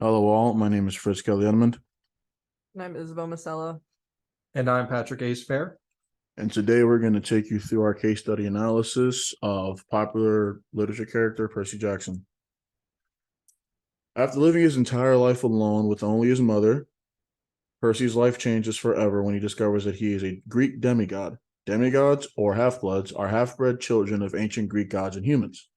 Hello, all. My name is Fritz Kelly Edmond, And I'm Isabel Masella. And I'm Patrick Ace Fair. and today we're going to take you through our case study analysis of popular literature character Percy Jackson. After living his entire life alone with only his mother, Percy's life changes forever when he discovers that he is a Greek demigod. Demigods, or half-bloods, are half-bred children of ancient Greek gods and humans.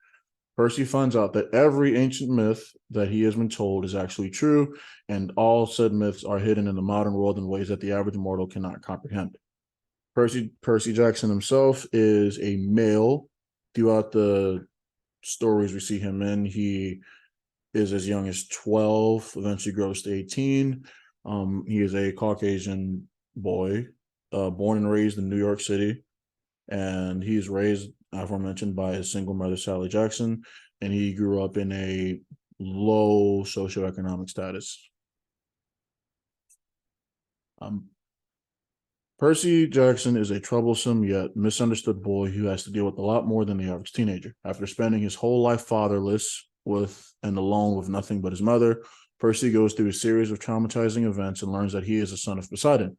Percy finds out that every ancient myth that he has been told is actually true, and all said myths are hidden in the modern world in ways that the average mortal cannot comprehend. Percy Jackson himself is a male. Throughout the stories we see him in, he is as young as 12, eventually grows to 18. He is a Caucasian boy, born and raised in New York City, and he's raised, aforementioned, by his single mother, Sally Jackson, and he grew up in a low socioeconomic status. Percy Jackson is a troublesome yet misunderstood boy who has to deal with a lot more than the average teenager. After spending his whole life fatherless and alone with nothing but his mother, Percy goes through a series of traumatizing events and learns that he is a son of Poseidon,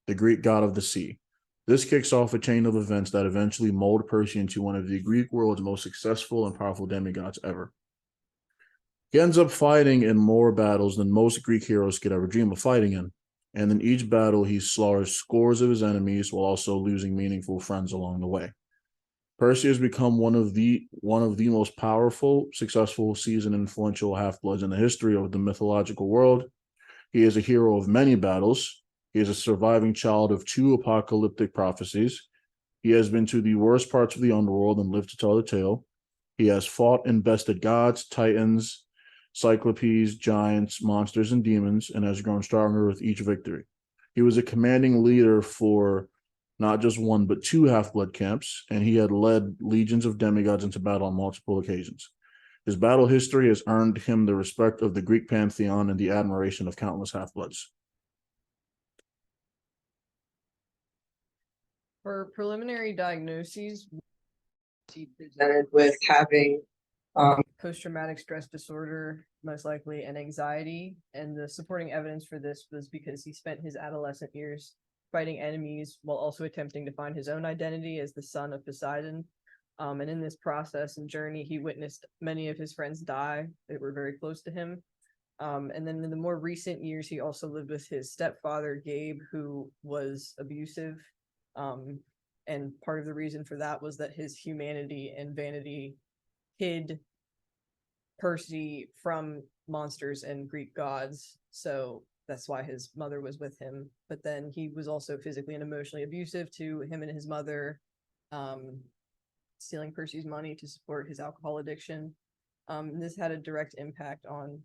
the Greek god of the sea. This kicks off a chain of events that eventually mold Percy into one of the Greek world's most successful and powerful demigods ever. He ends up fighting in more battles than most Greek heroes could ever dream of fighting in. And in each battle, he slaughters scores of his enemies while also losing meaningful friends along the way. Percy has become one of the most powerful, successful, seasoned, influential half-bloods in the history of the mythological world. He is a hero of many battles. He is a surviving child of 2 apocalyptic prophecies. He has been to the worst parts of the underworld and lived to tell the tale. He has fought and bested gods, titans, cyclopes, giants, monsters, and demons, and has grown stronger with each victory. He was a commanding leader for not just 1, but 2 half-blood camps, and he had led legions of demigods into battle on multiple occasions. His battle history has earned him the respect of the Greek pantheon and the admiration of countless half-bloods. For preliminary diagnoses, he presented with having post-traumatic stress disorder, most likely, and anxiety. And the supporting evidence for this was because he spent his adolescent years fighting enemies while also attempting to find his own identity as the son of Poseidon. And in this process and journey, he witnessed many of his friends die that were very close to him. And then in the more recent years, he also lived with his stepfather, Gabe, who was abusive. And part of the reason for that was that his humanity and vanity hid Percy from monsters and Greek gods. So that's why his mother was with him. But then he was also physically and emotionally abusive to him and his mother, stealing Percy's money to support his alcohol addiction. And this had a direct impact on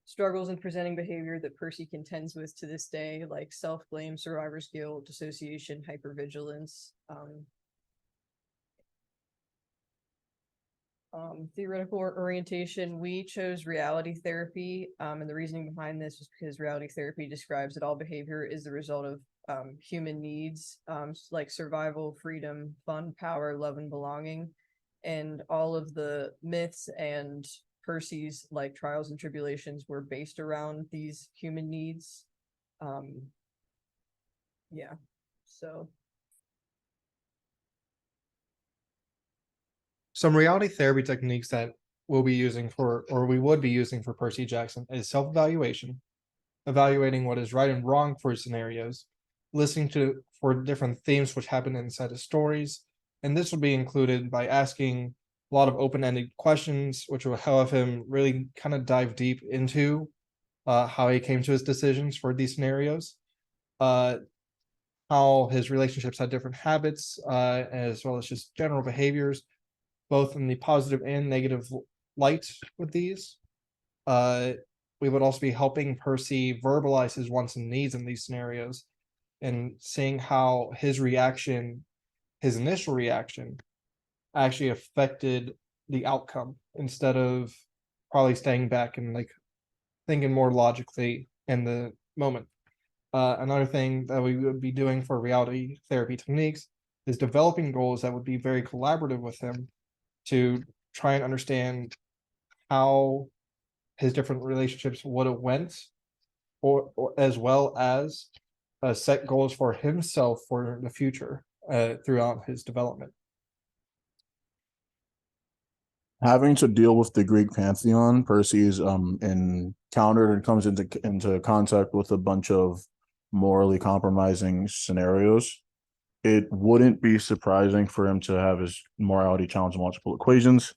struggles and presenting behavior that Percy contends with to this day, like self-blame, survivor's guilt, dissociation, hypervigilance. Theoretical orientation, we chose reality therapy, and the reasoning behind this is because reality therapy describes that all behavior is the result of human needs, like survival, freedom, fun, power, love, and belonging. And all of the myths and Percy's like trials and tribulations were based around these human needs. Yeah, so Some reality therapy techniques that we'll be using for, or we would be using for Percy Jackson, is self-evaluation, evaluating what is right and wrong for scenarios, listening to for different themes which happen inside the stories, and this will be included by asking a lot of open-ended questions, which will help him really kind of dive deep into how he came to his decisions for these scenarios, how his relationships had different habits, as well as just general behaviors, both in the positive and negative light with these. We would also be helping Percy verbalize his wants and needs in these scenarios and seeing how his reaction, his initial reaction, actually affected the outcome instead of probably staying back and like thinking more logically in the moment. Another thing that we would be doing for reality therapy techniques is developing goals that would be very collaborative with him to try and understand how his different relationships would have went, or as well as set goals for himself for the future throughout his development. Having to deal with the Greek pantheon, Percy is encountered and comes into contact with a bunch of morally compromising scenarios. It wouldn't be surprising for him to have his morality challenged in multiple equations.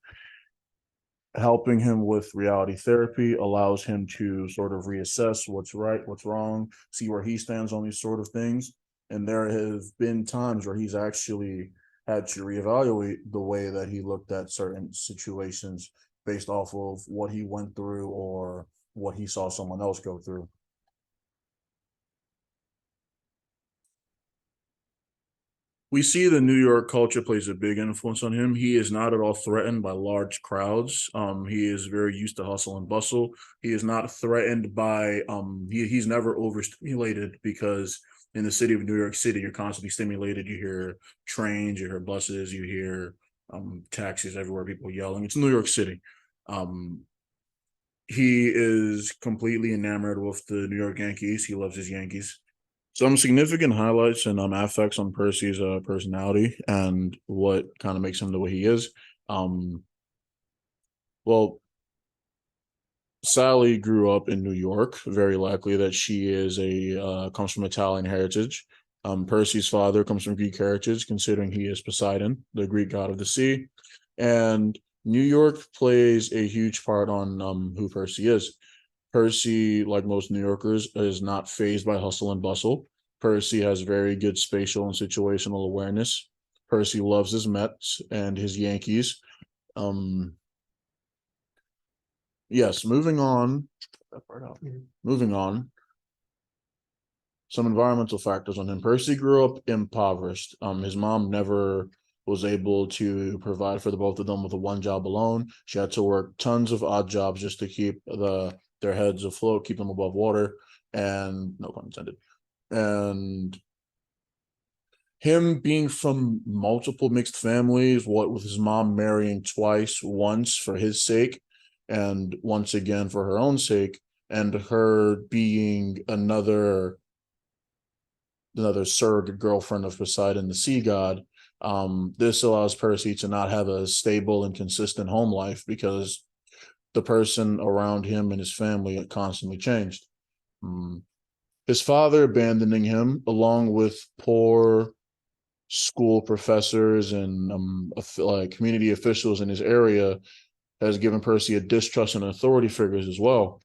Helping him with reality therapy allows him to sort of reassess what's right, what's wrong, see where he stands on these sort of things. And there have been times where he's actually had to reevaluate the way that he looked at certain situations based off of what he went through or what he saw someone else go through. We see the New York culture plays a big influence on him. He is not at all threatened by large crowds. He is very used to hustle and bustle. He is not threatened by he's never overstimulated, because in the city of New York City, you're constantly stimulated. You hear trains, you hear buses, you hear taxis everywhere, people yelling. It's New York City. He is completely enamored with the New York Yankees. He loves his Yankees. Some significant highlights and affects on Percy's personality and what kind of makes him the way he is. Well, Sally grew up in New York. Very likely that she is comes from Italian heritage. Percy's father comes from Greek heritage, considering he is Poseidon, the Greek god of the sea. And New York plays a huge part on who Percy is. Percy, like most New Yorkers, is not fazed by hustle and bustle. Percy has very good spatial and situational awareness. Percy loves his Mets and his Yankees. Yes, moving on. Moving on. Some environmental factors on him. Percy grew up impoverished. His mom never was able to provide for the both of them with a one job alone. She had to work tons of odd jobs just to keep their heads afloat, keep them above water, and no pun intended. And him being from multiple mixed families, what with his mom marrying twice, once for his sake, and once again for her own sake, and her being another surrogate girlfriend of Poseidon, the sea god. This allows Percy to not have a stable and consistent home life, because the person around him and his family constantly changed. His father abandoning him, along with poor school professors and like community officials in his area, has given Percy a distrust in authority figures as well.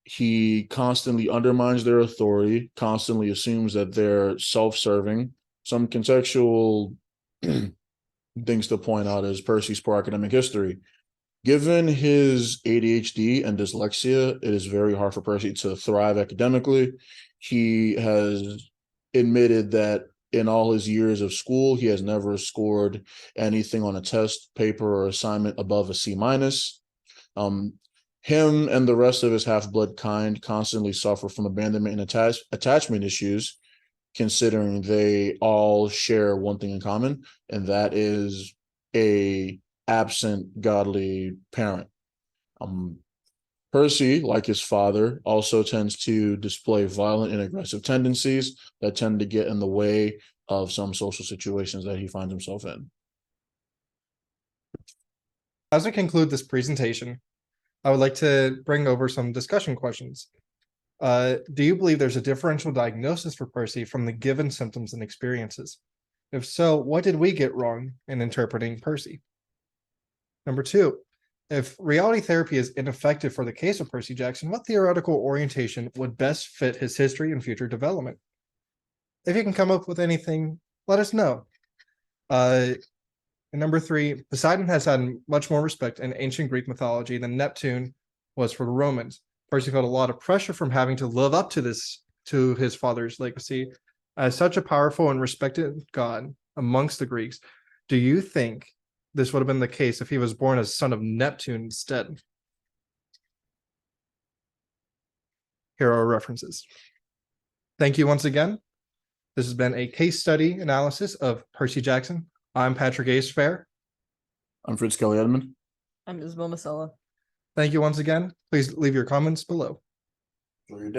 He constantly undermines their authority, constantly assumes that they're self-serving. Some contextual things to point out is Percy's poor academic history. Given his ADHD and dyslexia, it is very hard for Percy to thrive academically. He has admitted that in all his years of school, he has never scored anything on a test, paper, or assignment above a C-. Him and the rest of his half-blood kind constantly suffer from abandonment and attachment issues, considering they all share one thing in common, and that is a absent godly parent. Percy, like his father, also tends to display violent and aggressive tendencies that tend to get in the way of some social situations that he finds himself in. As we conclude this presentation, I would like to bring over some discussion questions. Do you believe there's a differential diagnosis for Percy from the given symptoms and experiences? If so, what did we get wrong in interpreting Percy? Number two, if reality therapy is ineffective for the case of Percy Jackson, what theoretical orientation would best fit his history and future development? If you can come up with anything, let us know. And number three, Poseidon has had much more respect in ancient Greek mythology than Neptune was for the Romans. Percy felt a lot of pressure from having to live up to his father's legacy as such a powerful and respected god amongst the Greeks. Do you think this would have been the case if he was born as son of Neptune instead? Here are our references. Thank you once again. This has been a case study analysis of Percy Jackson. I'm Patrick Ace Fair. I'm Fritz Kelly Edmond. I'm Isabel Masella. Thank you once again. Please leave your comments below. Enjoy your day.